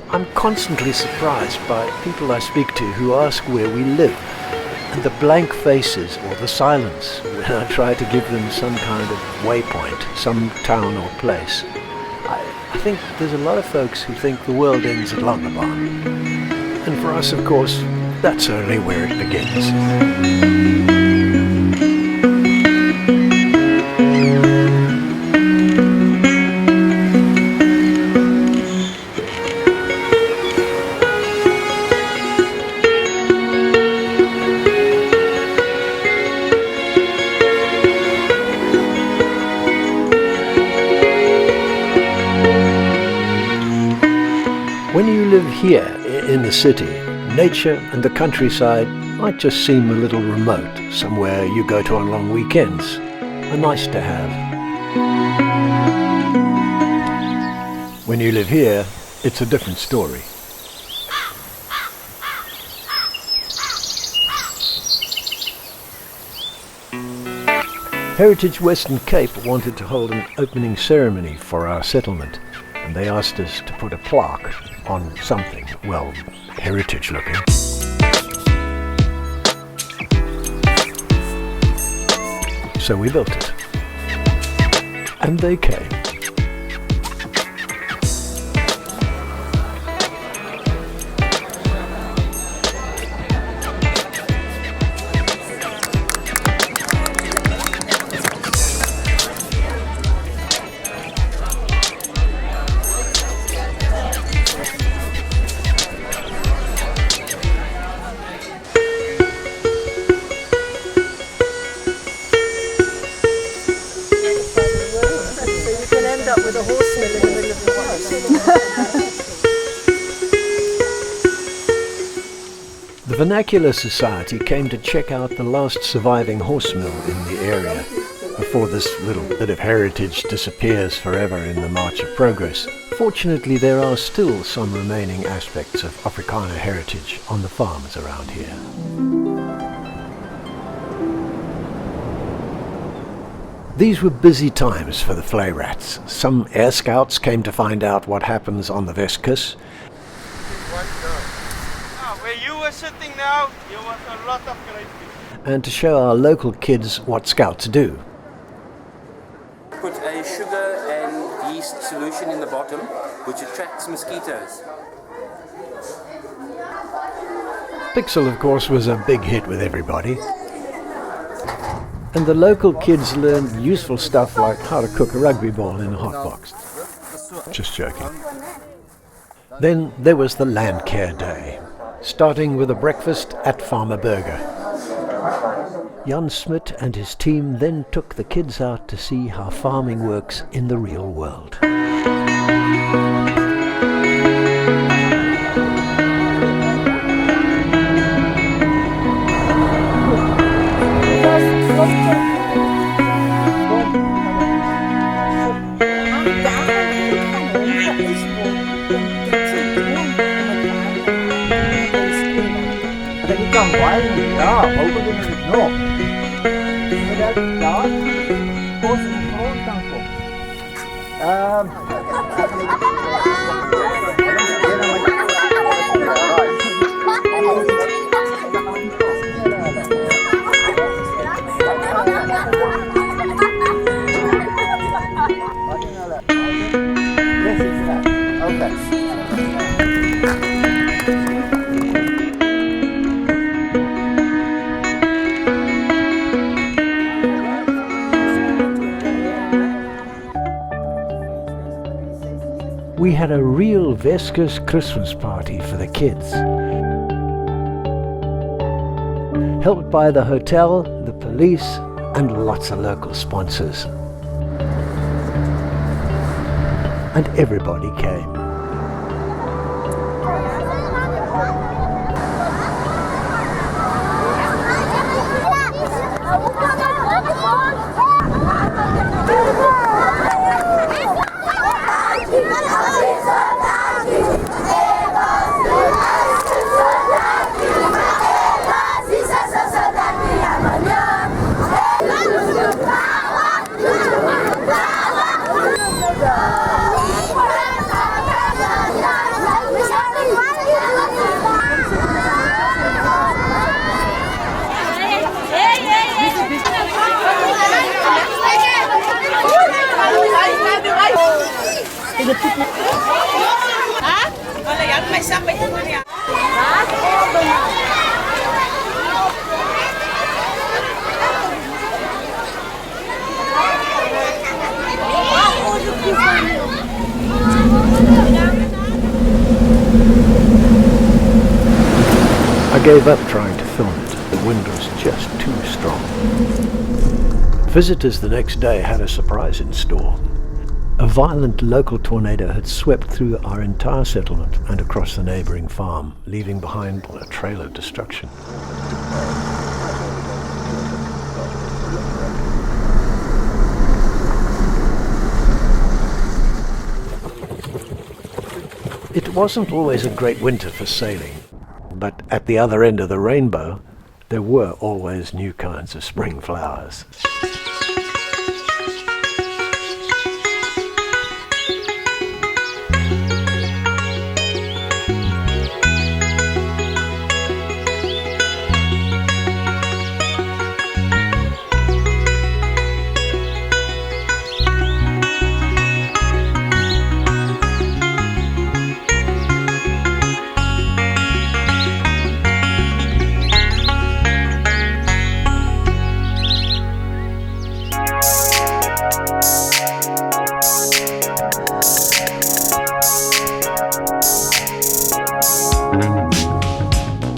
I'm constantly surprised by people I speak to who ask where we live, and the blank faces or the silence when I try to give them some kind of waypoint, some town or place. I think there's a lot of folks who think the world ends at Langebaan. And for us, of course, that's only where it begins. When you live here in the city, nature and the countryside might just seem a little remote, somewhere you go to on long weekends. A nice to have. When you live here, it's a different story. Heritage Western Cape wanted to hold an opening ceremony for our settlement, and they asked us to put a plaque on something, well, heritage looking. So we built it. And they came. The Vernacular Society came to check out the last surviving horse mill in the area before this little bit of heritage disappears forever in the march of progress. Fortunately, there are still some remaining aspects of Afrikaner heritage on the farms around here. These were busy times for the Vlei Rats. Some air scouts came to find out what happens on the Weskus. Where you were sitting now, there was a lot of great fish. And to show our local kids what scouts do. Put a sugar and yeast solution in the bottom, which attracts mosquitoes. Pixel, of course, was a big hit with everybody. And the local kids learned useful stuff like how to cook a rugby ball in a hot box. Just joking. Then there was the Land Care Day, starting with a breakfast at Farmer Burger. Jan Smit and his team then took the kids out to see how farming works in the real world. We had a real Weskus Krismus party for the kids. Helped by the hotel, the police, and lots of local sponsors. And everybody came. I gave up trying to film it. The wind was just too strong. Visitors the next day had a surprise in store. A violent local tornado had swept through our entire settlement and across the neighbouring farm, leaving behind a trail of destruction. It wasn't always a great winter for sailing, but at the other end of the rainbow, there were always new kinds of spring flowers.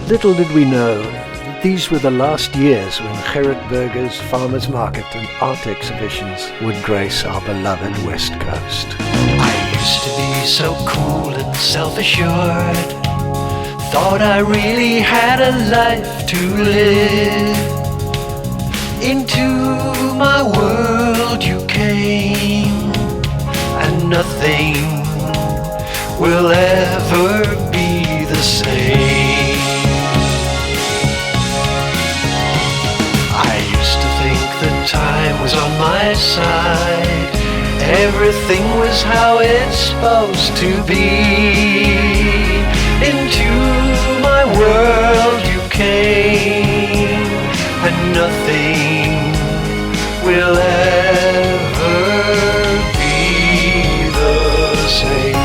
Little did we know that these were the last years when Gerrit burgers, farmers market and art exhibitions would grace our beloved West Coast. I used to be so cool and self-assured, thought I really had a life to live. Into my world you came, and nothing will ever be the same. Time was on my side, everything was how it's supposed to be. Into my world you came, and nothing will ever be the same.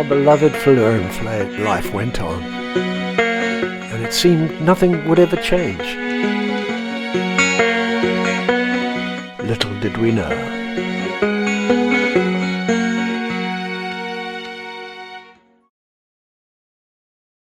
Beloved Fleur and Fled, life went on, and it seemed nothing would ever change. Little did we know.